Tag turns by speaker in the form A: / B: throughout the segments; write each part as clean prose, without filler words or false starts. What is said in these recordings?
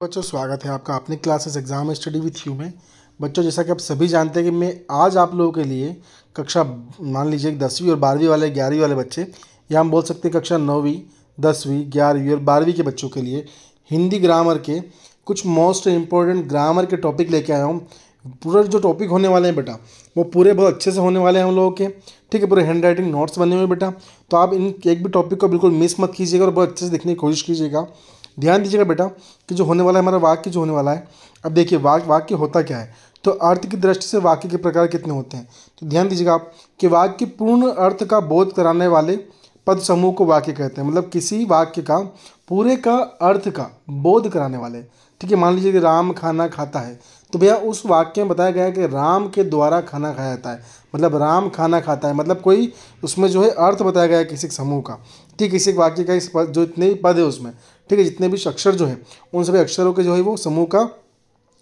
A: बच्चों स्वागत है आपका अपने classes exam study with you में। बच्चों जैसा कि आप सभी जानते हैं कि मैं आज आप लोगों के लिए कक्षा मान लीजिए 10वीं और 12वीं वाले 11वीं वाले बच्चे या हम बोल सकते हैं कक्षा 9वीं 10वीं 11वीं और 12वीं के बच्चों के लिए हिंदी ग्रामर के कुछ मोस्ट इंपॉर्टेंट ग्रामर के टॉपिक लेके आया हूँ। पूरा जो टॉपिक होने वाले हैं बेटा वो पूरे बहुत अच्छे से होने वाले हैं हम लोगों के। ठीक है, पूरे हैंड राइटिंग नोट्स बने हुए बेटा, तो आप इन एक भी टॉपिक को बिल्कुल मिस मत कीजिएगा और बहुत अच्छे से देखने की कोशिश कीजिएगा। ध्यान दीजिएगा बेटा कि जो होने वाला है हमारा वाक्य जो होने वाला है, अब देखिए वाक्य होता क्या है। तो अर्थ की दृष्टि से वाक्य के प्रकार कितने होते हैं, तो ध्यान दीजिएगा आप कि वाक्य पूर्ण अर्थ का बोध कराने वाले पद समूह को वाक्य कहते हैं। मतलब किसी वाक्य का पूरे का अर्थ का बोध कराने वाले। ठीक है, मान लीजिए कि राम खाना खाता है, तो भैया उस वाक्य में बताया गया है कि राम के द्वारा खाना खाया जाता है, मतलब राम खाना खाता है, मतलब कोई उसमें जो है अर्थ बताया गया है किसी समूह का। ठीक है, किसी वाक्य का इस पद जो इतने भी पद है उसमें, ठीक है, जितने भी अक्षर जो है उन सभी अक्षरों के जो है वो समूह का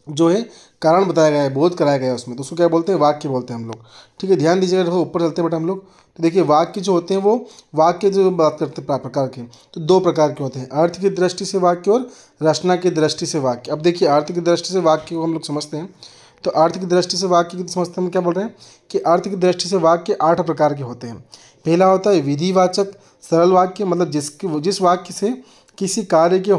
A: जो है कारण बताया गया है, बोध कराया गया है उसमें, तो उसको क्या बोलते हैं, वाक्य बोलते हैं हम लोग। ठीक है, ध्यान दीजिएगा, देखो ऊपर चलते हैं बेटा हम लोग। तो देखिए वाक्य जो होते हैं वो वाक्य जो बात करते हैं प्रकार के, तो दो प्रकार के होते हैं, अर्थ की दृष्टि से वाक्य और रचना की दृष्टि से वाक्य। अब देखिए अर्थ की दृष्टि से वाक्य को हम लोग समझते हैं, तो अर्थ की दृष्टि से वाक्य की समझते हैं हम क्या बोल रहे हैं कि अर्थ की दृष्टि से वाक्य 8 प्रकार के होते हैं। पहला होता है विधिवाचक सरल वाक्य, मतलब जिस वाक्य से किसी कार्य के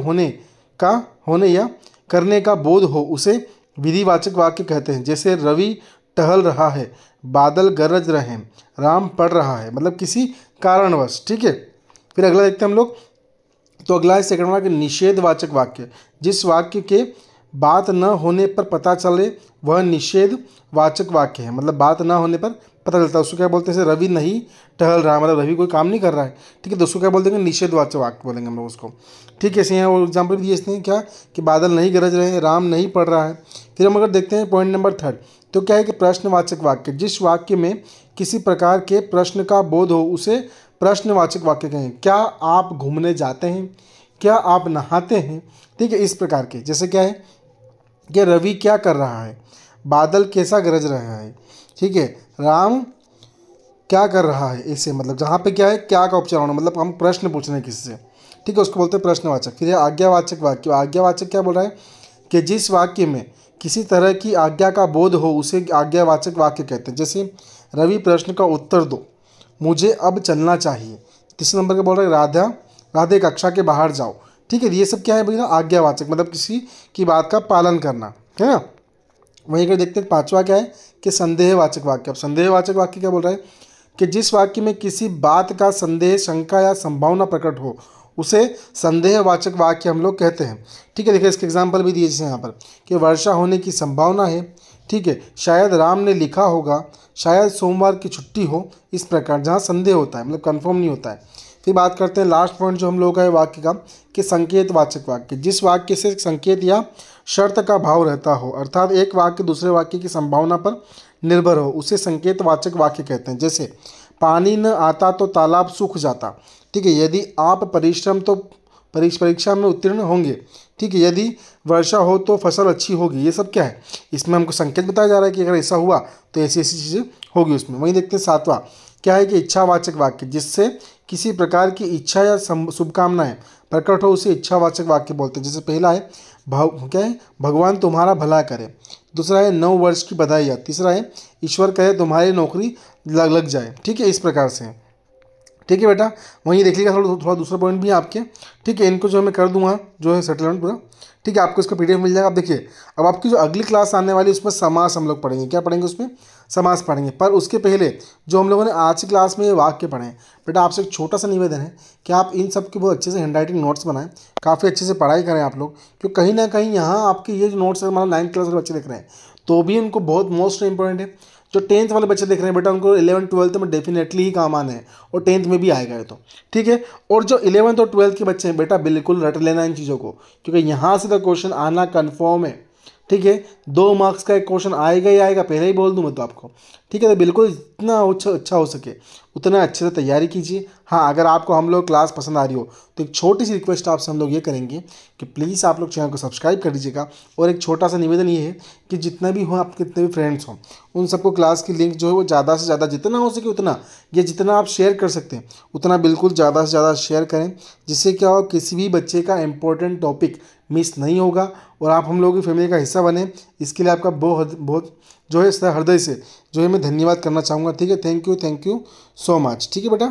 A: होने या करने का बोध हो उसे विधिवाचक वाक्य कहते हैं। जैसे रवि टहल रहा है, बादल गरज रहे हैं, राम पढ़ रहा है, मतलब किसी कारणवश। ठीक है, फिर अगला देखते हैं हम लोग। तो अगला है सेकंड वाला कि निषेधवाचक वाक्य, जिस वाक्य के बात न होने पर पता चले वह निषेधवाचक वाक्य है, मतलब बात न होने पर पता चलता है, उसको क्या बोलते हैं। जैसे रवि नहीं टहल रहा, मतलब रवि कोई काम नहीं कर रहा है। ठीक है, तो उसको क्या बोल देंगे, निषेधवाचक वाक्य बोलेंगे हम लोग उसको। ठीक है, ऐसे यहाँ और एग्जाम्पल भी दिए हैं क्या कि बादल नहीं गरज रहे हैं, राम नहीं पढ़ रहा है। फिर हम अगर देखते हैं पॉइंट नंबर 3, तो क्या है कि प्रश्नवाचक वाक्य, जिस वाक्य में किसी प्रकार के प्रश्न का बोध हो उसे प्रश्नवाचक वाक्य कहें। क्या आप घूमने जाते हैं, क्या आप नहाते हैं। ठीक है, इस प्रकार के, जैसे क्या है कि रवि क्या कर रहा है, बादल कैसा गरज रहा है, ठीक है, राम क्या कर रहा है, ऐसे मतलब जहाँ पे क्या है क्या का उपचार होना, मतलब हम प्रश्न पूछ रहे हैं किसी से। ठीक है, उसको बोलते हैं प्रश्नवाचक। फिर आज्ञावाचक वाक्य, आज्ञावाचक क्या बोल रहा है कि जिस वाक्य में किसी तरह की आज्ञा का बोध हो उसे आज्ञावाचक वाक्य कहते हैं। जैसे रवि प्रश्न का उत्तर दो, मुझे अब चलना चाहिए। तीसरे नंबर का बोल रहा है राधे कक्षा के बाहर जाओ। ठीक है, ये सब क्या है भैया, आज्ञावाचक, मतलब किसी की बात का पालन करना है ना। वहीं अगर देखते हैं 5वां क्या है कि संदेहवाचक वाक्य। अब संदेहवाचक वाक्य क्या बोल रहा है कि जिस वाक्य में किसी बात का संदेह शंका या संभावना प्रकट हो उसे संदेहवाचक वाक्य हम लोग कहते हैं। ठीक है, देखिए इसके एग्जाम्पल भी दिए जैसे यहाँ पर कि वर्षा होने की संभावना है, ठीक है, शायद राम ने लिखा होगा, शायद सोमवार की छुट्टी हो, इस प्रकार जहाँ संदेह होता है, मतलब कन्फर्म नहीं होता है। फिर बात करते हैं लास्ट पॉइंट जो हम लोगों का है वाक्य का कि संकेतवाचक वाक्य, जिस वाक्य से संकेत या शर्त का भाव रहता हो, अर्थात एक वाक्य दूसरे वाक्य की संभावना पर निर्भर हो, उसे संकेतवाचक वाक्य कहते हैं। जैसे पानी न आता तो तालाब सूख जाता। ठीक है, यदि आप परिश्रम तो परीक्षा में उत्तीर्ण होंगे। ठीक है, यदि वर्षा हो तो फसल अच्छी होगी। ये सब क्या है, इसमें हमको संकेत बताया जा रहा है कि अगर ऐसा हुआ तो ऐसी ऐसी चीज़ें होगी उसमें। वहीं देखते हैं 7वां क्या है कि इच्छावाचक वाक्य, जिससे किसी प्रकार की इच्छा या शुभकामनाएं प्रकट हो उसे इच्छावाचक वाक्य बोलते हैं। जैसे पहला है क्या है, भगवान तुम्हारा भला करे। दूसरा है 9 वर्ष की बधाई। तीसरा है ईश्वर कहे तुम्हारी नौकरी लग जाए। ठीक है, इस प्रकार से। ठीक है बेटा, वहीं देख लीजिएगा थोड़ा दूसरा पॉइंट भी है आपके। ठीक है, इनको जो मैं कर दूंगा जो है सेटलमेंट पूरा। ठीक है, आपको इसका पीडीएफ मिल जाएगा। अब देखिए अब आपकी जो अगली क्लास आने वाली उसमें समास हम लोग पढ़ेंगे। क्या पढ़ेंगे उसमें, समास पढ़ेंगे। पर उसके पहले जो हम लोगों ने आज की क्लास में ये वाक्य पढ़े हैं बेटा, आपसे एक छोटा सा निवेदन है कि आप इन सब के बहुत अच्छे से हैंड राइटिंग नोट्स बनाएं, काफ़ी अच्छे से पढ़ाई करें आप लोग, क्योंकि कहीं ना कहीं यहाँ आपके ये जो नोट्स है हमारा 9th क्लास के बच्चे देख रहे हैं तो भी उनको बहुत मोस्ट इंपॉर्टेंट है। जो 10th वाले बच्चे देख रहे हैं बेटा उनको 11th 12th में डेफिनेटली ही काम आना है, और 10th में भी आएगा ये तो। ठीक है, और जो 11th और 12th के बच्चे हैं बेटा बिल्कुल रट लेना इन चीज़ों को, क्योंकि यहाँ से तो क्वेश्चन आना कन्फर्म है। ठीक है। 2 मार्क्स का एक क्वेश्चन आएगा ही आएगा, पहले ही बोल दूँ मैं तो आपको, ठीक है। तो बिल्कुल जितना अच्छा हो सके उतना अच्छे से तैयारी कीजिए। हाँ, अगर आपको हम लोग क्लास पसंद आ रही हो तो एक छोटी सी रिक्वेस्ट आपसे हम लोग ये करेंगे कि प्लीज़ आप लोग चैनल को सब्सक्राइब कर दीजिएगा। और एक छोटा सा निवेदन ये है कि जितना भी हो, आपके जितने भी फ्रेंड्स हों, उन सबको क्लास की लिंक जो है वो ज़्यादा से ज़्यादा, जितना हो सके उतना, या जितना आप शेयर कर सकते हैं उतना बिल्कुल ज़्यादा से ज़्यादा शेयर करें। जिससे क्या हो, किसी भी बच्चे का इंपॉर्टेंट टॉपिक मिस नहीं होगा और आप हम लोगों की फैमिली का हिस्सा बने। इसके लिए आपका बहुत बहुत जो है हृदय से जो है मैं धन्यवाद करना चाहूँगा। ठीक है, थैंक यू सो मच। ठीक है बेटा।